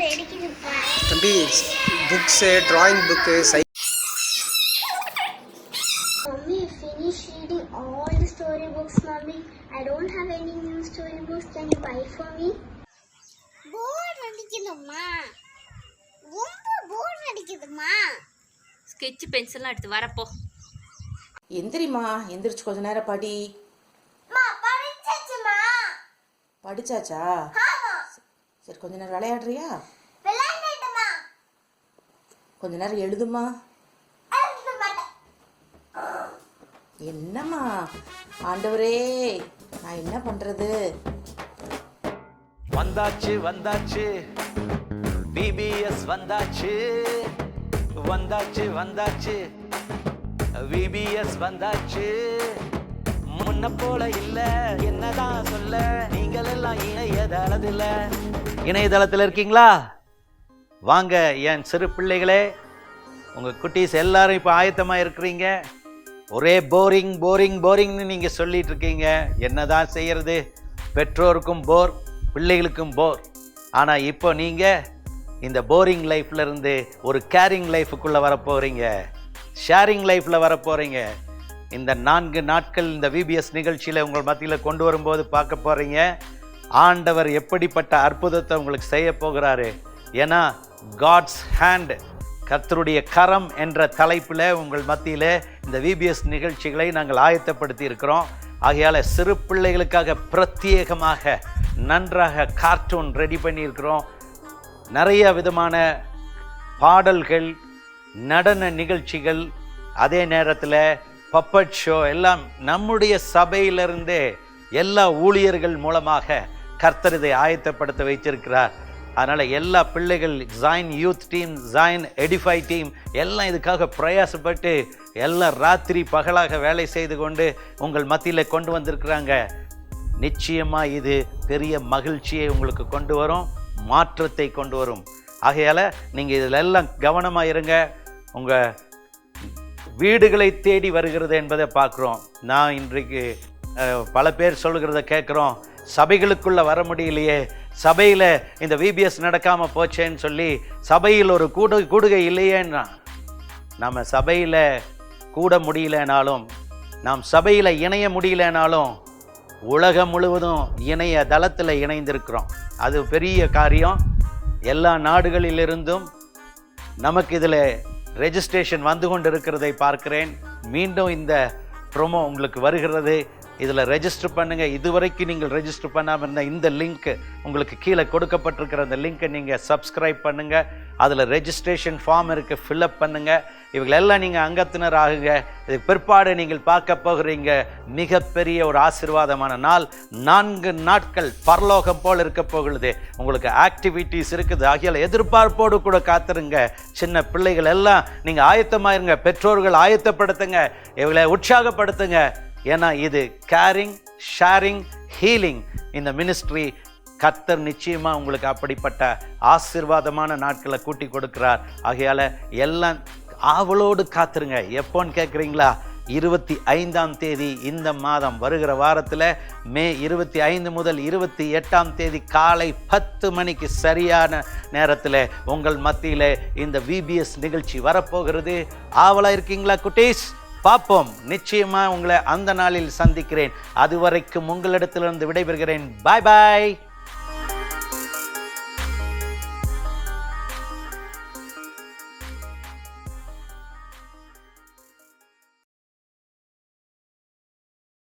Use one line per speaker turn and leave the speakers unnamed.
தம்பி books drawing book
Mummy, finish reading all the storybooks, Mummy. I don't have any new storybooks. Can you buy for me? போர் அடிக்குதுமா, ரொம்ப போர் அடிக்குதுமா.
Sketch பென்சில்லாம் எடுத்து வரப்போ.
எந்திரிமா, எந்திரிச்சு கொஞ்ச நேரம் படி.
படிச்சாச்சுமா.
படிச்சாச்சா? சரி, கொஞ்ச நேரம் விளையாடுறியா?
விளையாடுமா.
கொஞ்ச நேரம் எழுதுமா. என்னம்மா ஆண்டவரே, நான் என்ன பண்றது?
வந்தாச்சு வந்தாச்சு விபிஎஸ் வந்தாச்சு வந்தாச்சு வந்தாச்சு விபிஎஸ் வந்தாச்சு. முன்ன போல இல்ல, என்னதான் சொல்ல, நீங்கள் எல்லாம் இணையதளத்தில் இருக்கீங்களா? வாங்க என் சிறு பிள்ளைகளே, உங்க குட்டீஸ் எல்லாரும் இப்ப ஆயத்தமா இருக்கிறீங்க. ஒரே போரிங் போரிங் போரிங்னு நீங்கள் சொல்லிட்டு இருக்கீங்க. என்னதான் செய்யறது? பெற்றோருக்கும் போர், பிள்ளைகளுக்கும் போர். ஆனால் இப்போ நீங்கள் இந்த போரிங் லைஃப்ல இருந்து ஒரு கேரிங் லைஃபுக்குள்ளே வரப்போகிறீங்க, ஷேரிங் லைஃப்பில் வரப்போகிறீங்க. இந்த 4 நாட்கள் இந்த விபிஎஸ் நிகழ்ச்சியில் உங்கள் மத்தியில் கொண்டு வரும்போது பார்க்க போகிறீங்க ஆண்டவர் எப்படிப்பட்ட அற்புதத்தை உங்களுக்கு செய்ய போகிறாரு. ஏன்னா காட்ஸ் ஹேண்ட், கர்த்தருடைய கரம் என்ற தலைப்பில் உங்கள் மத்தியில் இந்த விபிஎஸ் நிகழ்ச்சிகளை நாங்கள் ஆயத்தப்படுத்தி இருக்கிறோம். ஆகையால் சிறு பிள்ளைகளுக்காக பிரத்யேகமாக நன்றாக கார்ட்டூன் ரெடி பண்ணியிருக்கிறோம். நிறைய விதமான பாடல்கள், நடன நிகழ்ச்சிகள், அதே நேரத்தில் பப்பட் ஷோ எல்லாம் நம்முடைய சபையிலிருந்தே எல்லா ஊழியர்கள் மூலமாக கர்த்தர் இதை ஆயத்தப்படுத்த வைத்திருக்கிறார். அதனால் எல்லா பிள்ளைகள், join youth team, join edify team எல்லாம் இதுக்காக பிரயாசப்பட்டு எல்லாம் ராத்திரி பகலாக வேலை செய்து கொண்டு உங்கள் மத்தியில் கொண்டு வந்திருக்கிறாங்க. நிச்சயமாக இது பெரிய மகிழ்ச்சியை உங்களுக்கு கொண்டு வரும், மாற்றத்தை கொண்டு வரும். ஆகையால் நீங்கள் இதில் எல்லாம் கவனமாக இருங்க. உங்கள் வீடுகளை தேடி வருகிறது என்பதை பார்க்குறோம். நான் இன்றைக்கு பல பேர் சொல்கிறத கேட்குறோம், சபைகளுக்குள்ளே வர முடியலையே, சபையில் இந்த விபிஎஸ் நடக்காமல் போச்சேன்னு சொல்லி சபையில் ஒரு கூடுகை இல்லையேன்னா. நம்ம சபையில் கூட முடியலனாலும், நாம் சபையில் இணைய முடியலனாலும் உலகம் முழுவதும் இணைய தளத்தில் இணைந்திருக்கிறோம். அது பெரிய காரியம். எல்லா நாடுகளிலிருந்தும் நமக்கு இதில் ரெஜிஸ்ட்ரேஷன் வந்து கொண்டு இருக்கிறதை பார்க்கிறேன். மீண்டும் இந்த ப்ரோமோ உங்களுக்கு வருகிறது. இதில் ரெஜிஸ்டர் பண்ணுங்கள். இதுவரைக்கும் நீங்கள் ரெஜிஸ்டர் பண்ணாமல் இருந்த இந்த லிங்க் உங்களுக்கு கீழே கொடுக்கப்பட்டிருக்கிற அந்த லிங்க்கை நீங்கள் சப்ஸ்கிரைப் பண்ணுங்கள். அதில் ரெஜிஸ்ட்ரேஷன் ஃபார்ம் இருக்குது, ஃபில்அப் பண்ணுங்கள். இவங்களெல்லாம் நீங்கள் அங்கத்தினர் ஆகுங்க. இதுக்கு பிற்பாடு நீங்கள் பார்க்க போகிறீங்க மிகப்பெரிய ஒரு ஆசீர்வாதமான நாள். 4 நாட்கள் பரலோகம் போல் இருக்க போகிறது. உங்களுக்கு ஆக்டிவிட்டீஸ் இருக்குது. ஆகியால் எதிர்பார்ப்போடு கூட காத்துருங்க. சின்ன பிள்ளைகள் எல்லாம் நீங்கள் ஆயத்தமாயிருங்க. பெற்றோர்கள் ஆயத்தப்படுத்துங்க, இவங்களை உற்சாகப்படுத்துங்க. ஏன்னா இது கேரிங், ஷேரிங், ஹீலிங். இந்த மினிஸ்ட்ரி கர்த்தர் நிச்சயமாக உங்களுக்கு அப்படிப்பட்ட ஆசீர்வாதமான நாட்களை கூட்டி கொடுக்கிறார். ஆகையால் எல்லாம் ஆவலோடு காத்துருங்க. எப்போன்னு கேட்குறீங்களா? 25ஆம் தேதி இந்த மாதம் வருகிற வாரத்தில் மே 25 முதல் 28ஆம் தேதி காலை 10 மணிக்கு சரியான நேரத்தில் உங்கள் மத்தியில் இந்த விபிஎஸ் நிகழ்ச்சி வரப்போகிறது. ஆவலாக இருக்கீங்களா குட்டீஸ்? பார்ப்போம். நிச்சயமாக உங்களை அந்த நாளில் சந்திக்கிறேன். அதுவரைக்கும் உங்களிடத்திலிருந்து விடைபெறுகிறேன். பாய் பாய்.